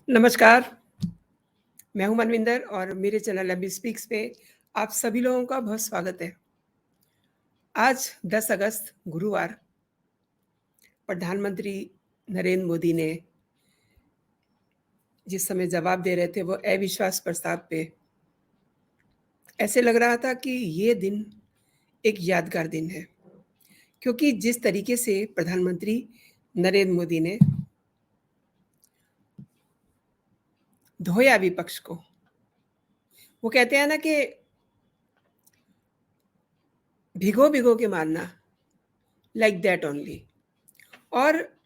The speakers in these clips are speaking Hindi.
नमस्कार, मैं हूँ मनविंदर और मेरे चैनल एमबी स्पीक्स पे आप सभी लोगों का बहुत स्वागत है। आज 10 अगस्त गुरुवार प्रधानमंत्री नरेंद्र मोदी ने जिस समय जवाब दे रहे थे वो अविश्वास प्रस्ताव पे, ऐसे लग रहा था कि ये दिन एक यादगार दिन है। क्योंकि जिस तरीके से प्रधानमंत्री नरेंद्र मोदी ने धोया विपक्ष को, वो कहते हैं ना कि भिगो-भिगो के मारना, लाइक दैट ओनली। और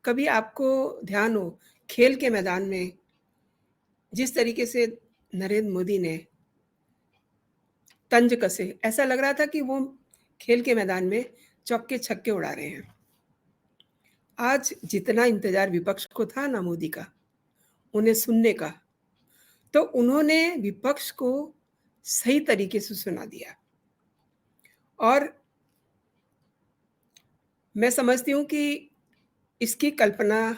कभी आपको ध्यान हो, खेल के मैदान में जिस तरीके से नरेंद्र मोदी ने तंज कसे, ऐसा लग रहा था कि वो खेल के मैदान में चौके-छक्के उड़ा रहे हैं। आज जितना इंतज़ार विपक्ष को था ना मोदी का, उन्हें सुनने का, तो उन्होंने विपक्ष को सही तरीके से सुना दिया। और मैं समझती हूँ कि इसकी कल्पना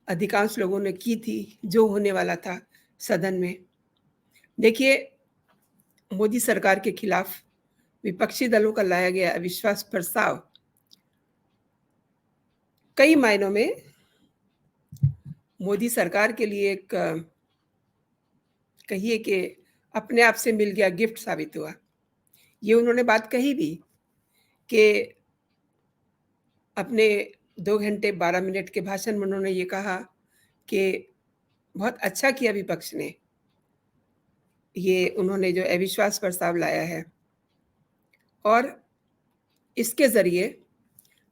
अधिकांश लोगों ने की थी, जो होने वाला था सदन में। देखिए, मोदी सरकार के खिलाफ विपक्षी दलों का लाया गया अविश्वास प्रस्ताव कई मायनों में मोदी सरकार के लिए एक कहिए कि अपने आप से मिल गया गिफ्ट साबित हुआ। ये उन्होंने बात कही भी कि अपने 2 घंटे 12 मिनट के भाषण में उन्होंने ये कहा कि बहुत अच्छा किया विपक्ष ने, ये उन्होंने जो अविश्वास प्रस्ताव लाया है और इसके ज़रिए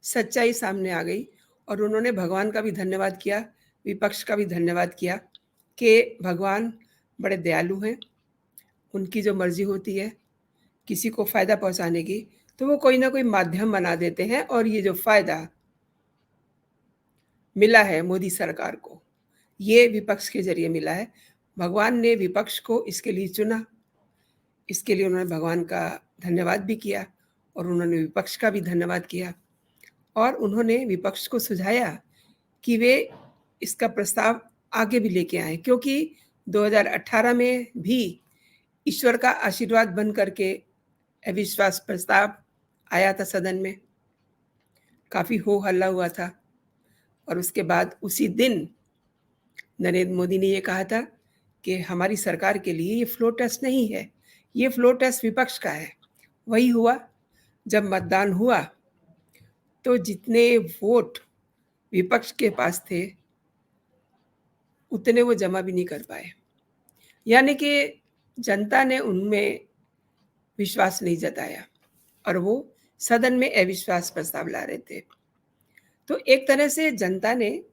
सच्चाई सामने आ गई। और उन्होंने भगवान का भी धन्यवाद किया, विपक्ष का भी धन्यवाद किया कि भगवान बड़े दयालु हैं, उनकी जो मर्ज़ी होती है किसी को फ़ायदा पहुँचाने की, तो वो कोई ना कोई माध्यम बना देते हैं। और ये जो फ़ायदा मिला है मोदी सरकार को, ये विपक्ष के ज़रिए मिला है। भगवान ने विपक्ष को इसके लिए चुना, इसके लिए उन्होंने भगवान का धन्यवाद भी किया और उन्होंने विपक्ष का भी धन्यवाद किया। और उन्होंने विपक्ष को सुझाया कि वे इसका प्रस्ताव आगे भी लेके आएँ, क्योंकि 2018 में भी ईश्वर का आशीर्वाद बन करके अविश्वास प्रस्ताव आया था सदन में, काफ़ी हो हल्ला हुआ था। और उसके बाद उसी दिन नरेंद्र मोदी ने ये कहा था कि हमारी सरकार के लिए ये फ्लोर टेस्ट नहीं है, ये फ्लोर टेस्ट विपक्ष का है। वही हुआ, जब मतदान हुआ तो जितने वोट विपक्ष के पास थे, उतने वो जमा भी नहीं कर पाए। यानी कि जनता ने उनमें विश्वास नहीं जताया और वो सदन में अविश्वास प्रस्ताव ला रहे थे। तो एक तरह से जनता ने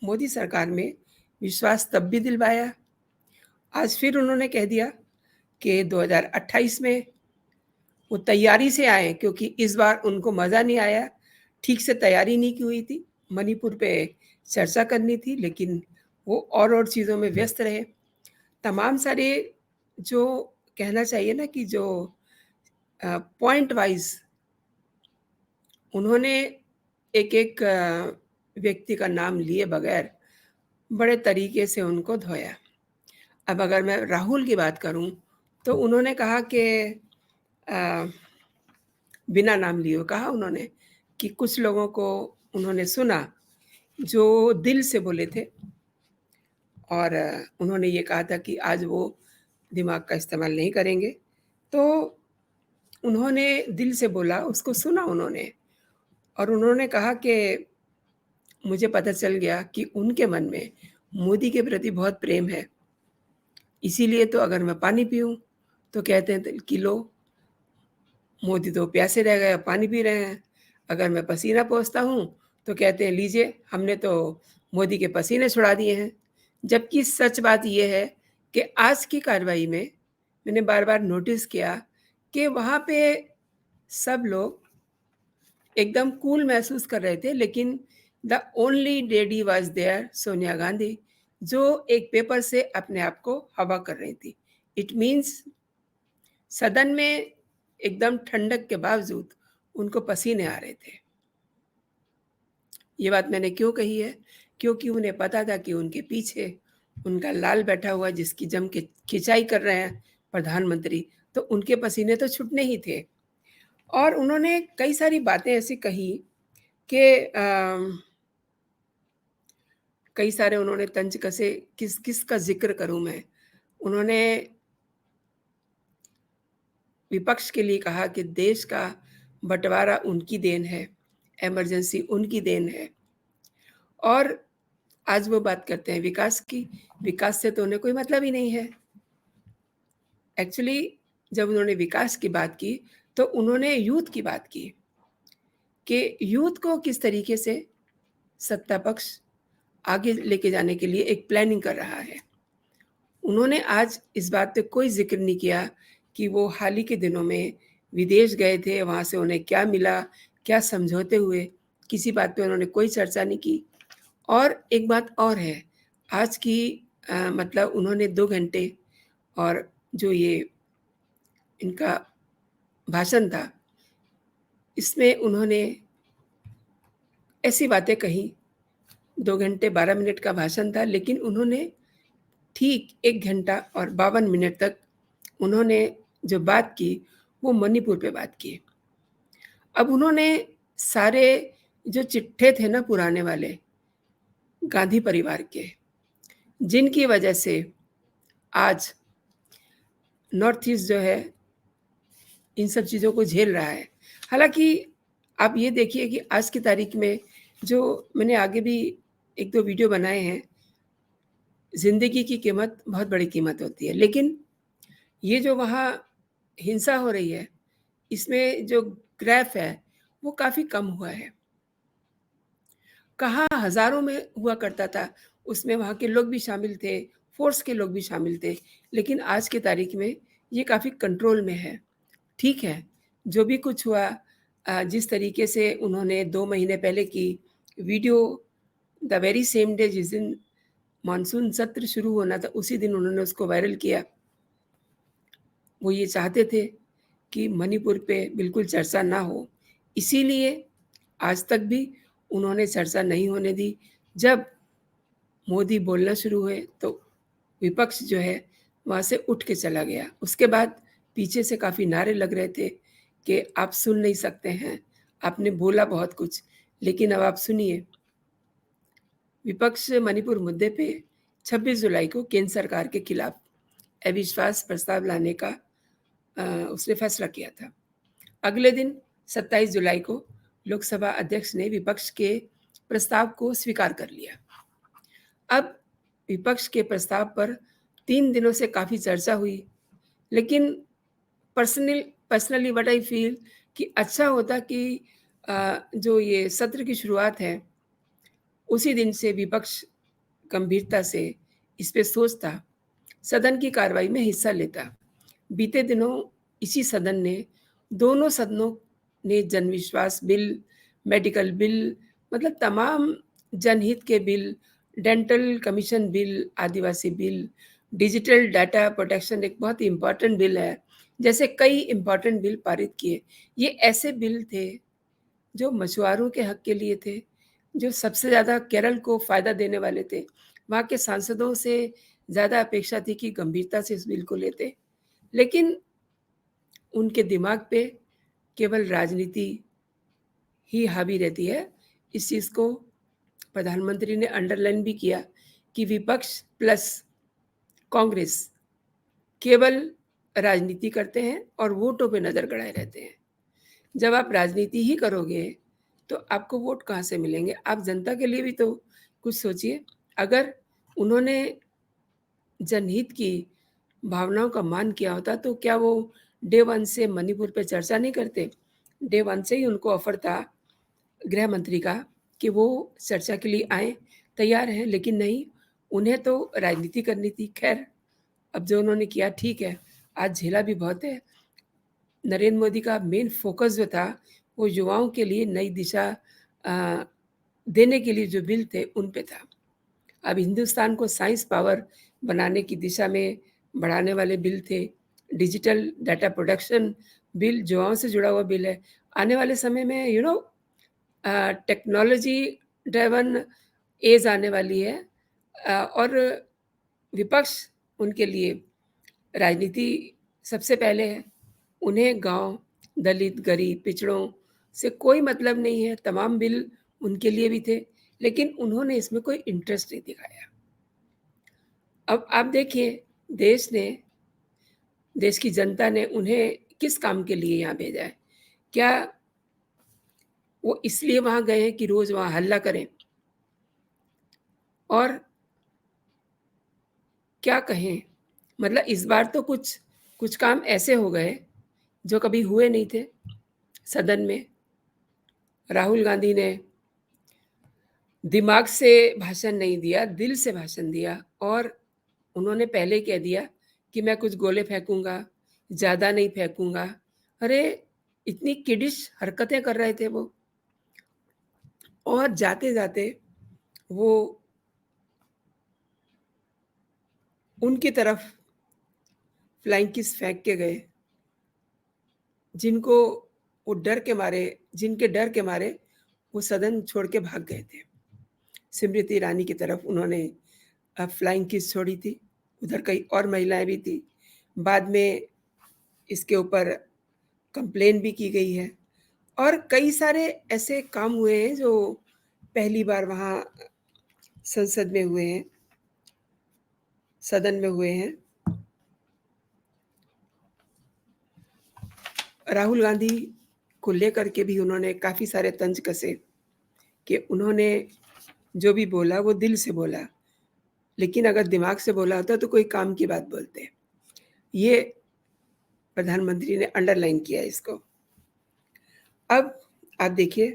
मोदी सरकार में विश्वास तब भी दिलवाया। आज फिर उन्होंने कह दिया कि 2028 में वो तैयारी से आए, क्योंकि इस बार उनको मज़ा नहीं आया, ठीक से तैयारी नहीं की हुई थी। मणिपुर पे चर्चा करनी थी, लेकिन वो और चीज़ों में व्यस्त रहे। तमाम सारे जो कहना चाहिए ना कि जो पॉइंट वाइज़ उन्होंने एक-एक व्यक्ति का नाम लिए बगैर बड़े तरीके से उनको धोया। अब अगर मैं राहुल की बात करूँ, तो उन्होंने कहा कि अ, बिना नाम लिए कहा उन्होंने कि कुछ लोगों को उन्होंने सुना जो दिल से बोले थे। और उन्होंने ये कहा था कि आज वो दिमाग का इस्तेमाल नहीं करेंगे। तो उन्होंने दिल से बोला, उसको सुना उन्होंने और उन्होंने कहा कि मुझे पता चल गया कि उनके मन में मोदी के प्रति बहुत प्रेम है। इसीलिए तो अगर मैं पानी पीऊँ, तो कहते हैं कि लो, मोदी तो प्यासे रह गए, अब पानी पी रहे हैं। अगर मैं पसीना पोंछता हूँ, तो कहते हैं लीजिए, हमने तो मोदी के पसीने छुड़ा दिए हैं। जबकि सच बात ये है कि आज की कार्रवाई में मैंने बार-बार नोटिस किया कि वहाँ पे सब लोग एकदम कूल महसूस कर रहे थे, लेकिन the only lady was there Sonia Gandhi, जो एक पेपर से अपने आप को हवा कर रही थी। इट मीन्स सदन में एकदम ठंडक के बावजूद उनको पसीने आ रहे थे। ये बात मैंने क्यों कही है? क्योंकि उन्हें पता था कि उनके पीछे उनका लाल बैठा हुआ जिसकी जम के खिंचाई कर रहे हैं प्रधानमंत्री, तो उनके पसीने तो छूटने ही थे। और उन्होंने कई सारी बातें ऐसी कही कि कई सारे उन्होंने तंज कसे, किसका ज़िक्र करूँ मैं? उन्होंने विपक्ष के लिए कहा कि देश का बँटवारा उनकी देन है, इमरजेंसी उनकी देन है। और आज वो बात करते हैं विकास की, विकास से तो उन्हें कोई मतलब ही नहीं है। एक्चुअली जब उन्होंने विकास की बात की, तो उन्होंने यूथ की बात की कि यूथ को किस तरीके से सत्ता पक्ष आगे लेके जाने के लिए एक प्लानिंग कर रहा है। उन्होंने आज इस बात पे कोई ज़िक्र नहीं किया कि वो हाल ही के दिनों में विदेश गए थे, वहाँ से उन्हें क्या मिला, क्या समझौते हुए, किसी बात पे उन्होंने कोई चर्चा नहीं की। और एक बात और है, आज की मतलब उन्होंने 2 घंटे और जो ये इनका भाषण था, इसमें उन्होंने ऐसी बातें कही, 2 घंटे 12 मिनट का भाषण था, लेकिन उन्होंने ठीक 1 घंटा और 52 मिनट तक उन्होंने जो बात की, वो मणिपुर पे बात की। अब उन्होंने सारे जो चिट्ठे थे ना पुराने वाले, गांधी परिवार के, जिनकी वजह से आज नॉर्थ ईस्ट जो है, इन सब चीज़ों को झेल रहा है। हालाँकि आप ये देखिए कि आज की तारीख में जो मैंने आगे भी 1-2 वीडियो बनाए हैं, ज़िंदगी की कीमत बहुत बड़ी कीमत होती है। लेकिन ये जो वहाँ हिंसा हो रही है, इसमें जो ग्राफ है, वो काफ़ी कम हुआ है। कहाँ हज़ारों में हुआ करता था, उसमें वहाँ के लोग भी शामिल थे, फ़ोर्स के लोग भी शामिल थे, लेकिन आज की तारीख में ये काफ़ी कंट्रोल में है। ठीक है, जो भी कुछ हुआ जिस तरीके से उन्होंने 2 महीने पहले की video, the very same day जिस दिन मानसून सत्र शुरू होना था, उसी दिन उन्होंने उसको वायरल किया। वो ये चाहते थे कि मणिपुर पे बिल्कुल चर्चा ना हो, इसीलिए आज तक भी उन्होंने चर्चा नहीं होने दी। जब मोदी बोलना शुरू हुए, तो विपक्ष जो है, वहाँ से उठ के चला गया। उसके बाद पीछे से काफ़ी नारे लग रहे थे कि आप सुन नहीं सकते हैं, आपने बोला बहुत कुछ, लेकिन अब आप सुनिए। विपक्ष मणिपुर मुद्दे पे 26 जुलाई को केंद्र सरकार के खिलाफ अविश्वास प्रस्ताव लाने का उसने फैसला किया था। अगले दिन 27 जुलाई को लोकसभा अध्यक्ष ने विपक्ष के प्रस्ताव को स्वीकार कर लिया। अब विपक्ष के प्रस्ताव पर 3 दिनों से काफ़ी चर्चा हुई, लेकिन पर्सनली व्हाट आई फ़ील कि अच्छा होता कि जो ये सत्र की शुरुआत है, उसी दिन से विपक्ष गंभीरता से इस पे सोचता, सदन की कार्रवाई में हिस्सा लेता। बीते दिनों इसी सदन ने, दोनों सदनों ने जनविश्वास बिल, मेडिकल बिल, मतलब तमाम जनहित के बिल, डेंटल कमीशन बिल, आदिवासी बिल, डिजिटल डाटा प्रोटेक्शन एक बहुत इम्पोर्टेंट बिल है, जैसे कई इम्पोर्टेंट बिल पारित किए। ये ऐसे बिल थे जो मछुआरों के हक के लिए थे, जो सबसे ज़्यादा केरल को फ़ायदा देने वाले थे। वहाँ के सांसदों से ज़्यादा अपेक्षा थी कि गंभीरता से इस बिल को लेते। लेकिन उनके दिमाग पे केवल राजनीति ही हावी रहती है। इस चीज़ को प्रधानमंत्री ने अंडरलाइन भी किया कि विपक्ष प्लस कांग्रेस केवल राजनीति करते हैं और वोटों पे नज़र गड़ाए रहते हैं। जब आप राजनीति ही करोगे, तो आपको वोट कहाँ से मिलेंगे? आप जनता के लिए भी तो कुछ सोचिए। अगर उन्होंने जनहित की भावनाओं का मान किया होता, तो क्या वो डे 1 से मणिपुर पे चर्चा नहीं करते? डे 1 से ही उनको ऑफ़र था गृह मंत्री का कि वो चर्चा के लिए आएँ, तैयार हैं, लेकिन नहीं, उन्हें तो राजनीति करनी थी। ख़ैर, अब जो उन्होंने किया ठीक है, आज झेला भी बहुत है। नरेंद्र मोदी का मेन फ़ोकस जो था, वो युवाओं के लिए नई दिशा अ, देने के लिए जो बिल थे, उन पे था। अब हिंदुस्तान को साइंस पावर बनाने की दिशा में बढ़ाने वाले बिल थे। डिजिटल डाटा प्रोटेक्शन बिल युवाओं से जुड़ा हुआ बिल है। आने वाले समय में टेक्नोलॉजी ड्राइवन एज आने वाली है और विपक्ष उनके लिए राजनीति सबसे पहले है। उन्हें गाँव, दलित, गरीब, पिछड़ों से कोई मतलब नहीं है, तमाम बिल उनके लिए भी थे, लेकिन उन्होंने इसमें कोई इंटरेस्ट नहीं दिखाया। अब आप देखिए, देश ने देश की जनता ने उन्हें किस काम के लिए यहाँ भेजा है? क्या वो इसलिए वहाँ गए हैं कि रोज़ वहाँ हल्ला करें? और क्या कहें? मतलब इस बार तो कुछ कुछ काम ऐसे हो गए, जो कभी हुए नहीं थे सदन में। राहुल गांधी ने दिमाग से भाषण नहीं दिया, दिल से भाषण दिया और उन्होंने पहले ही कह दिया कि मैं कुछ गोले फेंकूँगा, ज़्यादा नहीं फेंकूँगा। अरे! इतनी किडिश हरकतें कर रहे थे वो और जाते-जाते वो उनकी तरफ फ्लाइंग किस फेंक के गए, जिनको वो डर के मारे जिनके डर के मारे वो सदन छोड़ के भाग गए थे। स्मृति ईरानी की तरफ उन्होंने फ्लाइंग किस छोड़ी थी, उधर कई और महिलाएँ भी थी। बाद में इसके ऊपर कंप्लेन भी की गई है और कई सारे ऐसे काम हुए हैं जो पहली बार वहाँ संसद में हुए हैं, सदन में हुए हैं। राहुल गांधी को लेकर के भी उन्होंने काफ़ी सारे तंज कसे कि उन्होंने जो भी बोला वो दिल से बोला, लेकिन अगर दिमाग से बोला होता तो कोई काम की बात बोलते। ये प्रधानमंत्री ने अंडरलाइन किया इसको। अब आप देखिए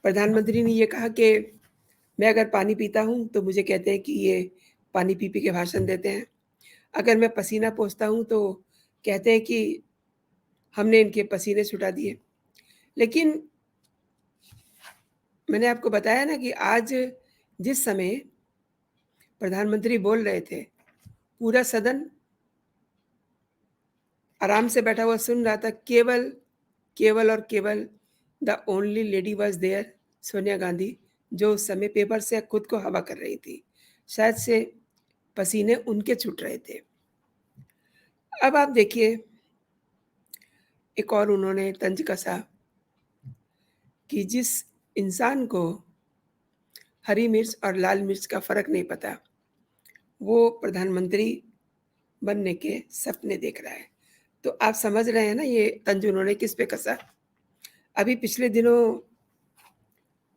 प्रधानमंत्री ने ये कहा कि मैं अगर पानी पीता हूँ तो मुझे कहते हैं कि ये पानी पी-पी के भाषण देते हैं। अगर मैं पसीना पोंछता हूँ तो कहते हैं कि हमने इनके पसीने छुटा दिए। लेकिन मैंने आपको बताया ना कि आज जिस समय प्रधानमंत्री बोल रहे थे, पूरा सदन आराम से बैठा हुआ सुन रहा था। केवल केवल और केवल the only lady was there Sonia Gandhi, जो उस समय पेपर से खुद को हवा कर रही थी। शायद से पसीने उनके छूट रहे थे। अब आप देखिए, एक और उन्होंने तंज कसा कि जिस इंसान को हरी मिर्च और लाल मिर्च का फ़र्क नहीं पता, वो प्रधानमंत्री बनने के सपने देख रहा है। तो आप समझ रहे हैं ना ये तंज उन्होंने किस पे कसा? अभी पिछले दिनों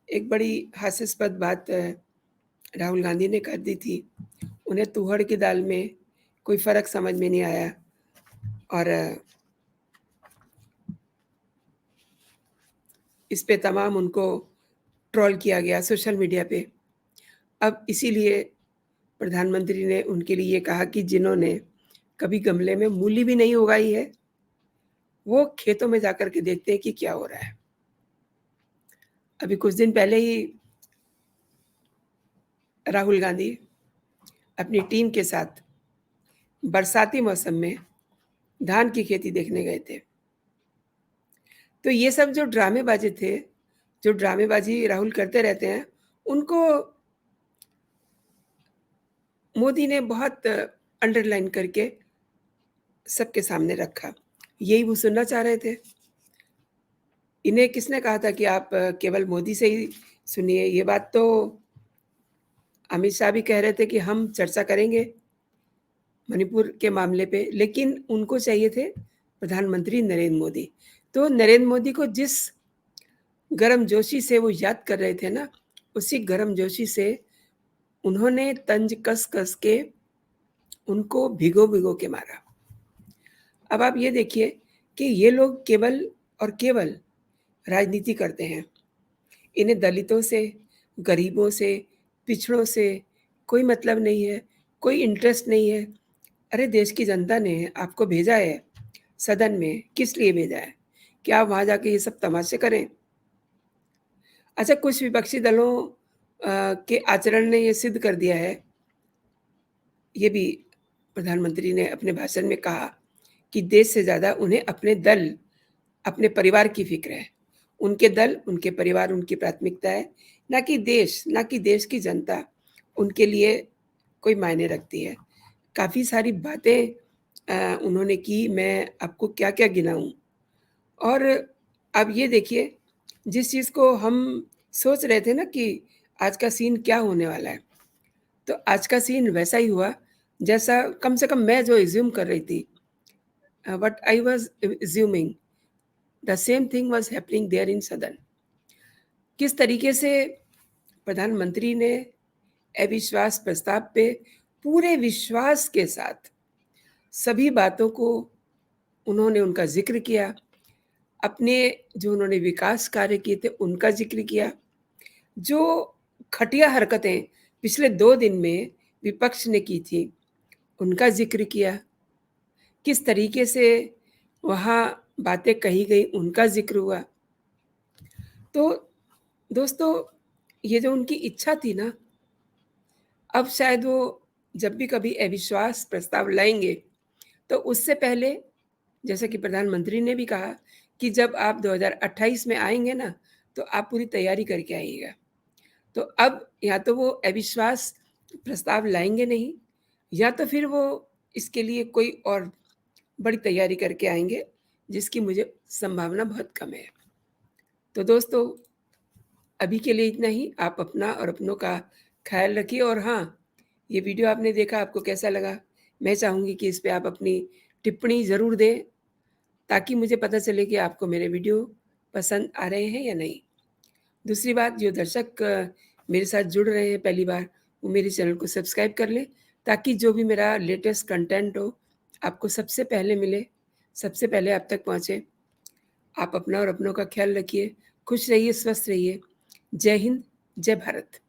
एक बड़ी हास्यास्पद बात राहुल गांधी ने कर दी थी। उन्हें तुअर की दाल में कोई फ़र्क समझ में नहीं आया और इस पे तमाम उनको ट्रोल किया गया सोशल मीडिया पे। अब इसीलिए प्रधानमंत्री ने उनके लिए ये कहा कि जिन्होंने कभी गमले में मूली भी नहीं उगाई है, वो खेतों में जाकर के देखते हैं कि क्या हो रहा है। अभी कुछ दिन पहले ही राहुल गांधी अपनी टीम के साथ बरसाती मौसम में धान की खेती देखने गए थे। तो ये सब जो ड्रामेबाज़ी थे, जो ड्रामेबाज़ी राहुल करते रहते हैं, उनको मोदी ने बहुत अंडरलाइन करके सबके सामने रखा। यही वो सुनना चाह रहे थे। इन्हें किसने कहा था कि आप केवल मोदी से ही सुनिए? ये बात तो अमित शाह भी कह रहे थे कि हम चर्चा करेंगे मणिपुर के मामले पे, लेकिन उनको चाहिए थे प्रधानमंत्री नरेंद्र मोदी। तो नरेंद्र मोदी को जिस गर्मजोशी से वो याद कर रहे थे ना, उसी गर्मजोशी से उन्होंने तंज कस-कस के उनको भिगो-भिगो के मारा। अब आप ये देखिए कि ये लोग केवल और केवल राजनीति करते हैं। इन्हें दलितों से, गरीबों से, पिछड़ों से कोई मतलब नहीं है, कोई इंटरेस्ट नहीं है। अरे देश की जनता ने आपको भेजा है सदन में, किस लिए भेजा है? कि आप वहाँ जाके ये सब तमाशे करें? अच्छा, कुछ विपक्षी दलों के आचरण ने ये सिद्ध कर दिया है, ये भी प्रधानमंत्री ने अपने भाषण में कहा कि देश से ज़्यादा उन्हें अपने दल, अपने परिवार की फ़िक्र है। उनके दल, उनके परिवार उनकी प्राथमिकता है, ना कि देश, ना कि देश की जनता उनके लिए कोई मायने रखती है। काफ़ी सारी बातें उन्होंने की, मैं आपको क्या-क्या गिनाऊँ? और अब ये देखिए, जिस चीज़ को हम सोच रहे थे ना कि आज का सीन क्या होने वाला है, तो आज का सीन वैसा ही हुआ, जैसा कम से कम मैं जो अज़्यूम कर रही थी। What I was assuming, the same thing was happening there in सदन। किस तरीके से प्रधानमंत्री ने अविश्वास प्रस्ताव पे पूरे विश्वास के साथ सभी बातों को उन्होंने उनका ज़िक्र किया, अपने जो उन्होंने विकास कार्य किए थे, उनका ज़िक्र किया। जो घटिया हरकतें पिछले 2 दिन में विपक्ष ने की थी, उनका ज़िक्र किया। किस तरीके से वहाँ बातें कही गई, उनका ज़िक्र हुआ। तो दोस्तों, ये जो उनकी इच्छा थी ना, अब शायद वो जब भी कभी अविश्वास प्रस्ताव लाएँगे, तो उससे पहले जैसा कि प्रधानमंत्री ने भी कहा कि जब आप 2028 में आएँगे ना, तो आप पूरी तैयारी करके आइएगा। तो अब या तो वो अविश्वास प्रस्ताव लाएँगे नहीं, या तो फिर वो इसके लिए कोई और बड़ी तैयारी करके आएँगे, जिसकी मुझे संभावना बहुत कम है। तो दोस्तों, अभी के लिए इतना ही। आप अपना और अपनों का ख़्याल रखिए और हाँ, ये वीडियो आपने देखा, आपको कैसा लगा? मैं चाहूँगी कि इस पे आप अपनी टिप्पणी ज़रूर दें, ताकि मुझे पता चले कि आपको मेरे वीडियो पसंद आ रहे हैं या नहीं। दूसरी बात, जो दर्शक मेरे साथ जुड़ रहे हैं पहली बार, वो मेरे चैनल को सब्सक्राइब कर लें, ताकि जो भी मेरा लेटेस्ट कंटेंट हो, आपको सबसे पहले मिले, सबसे पहले आप तक पहुँचे। आप अपना और अपनों का ख़्याल रखिए, खुश रहिए, स्वस्थ रहिए। जय हिंद, जय भारत।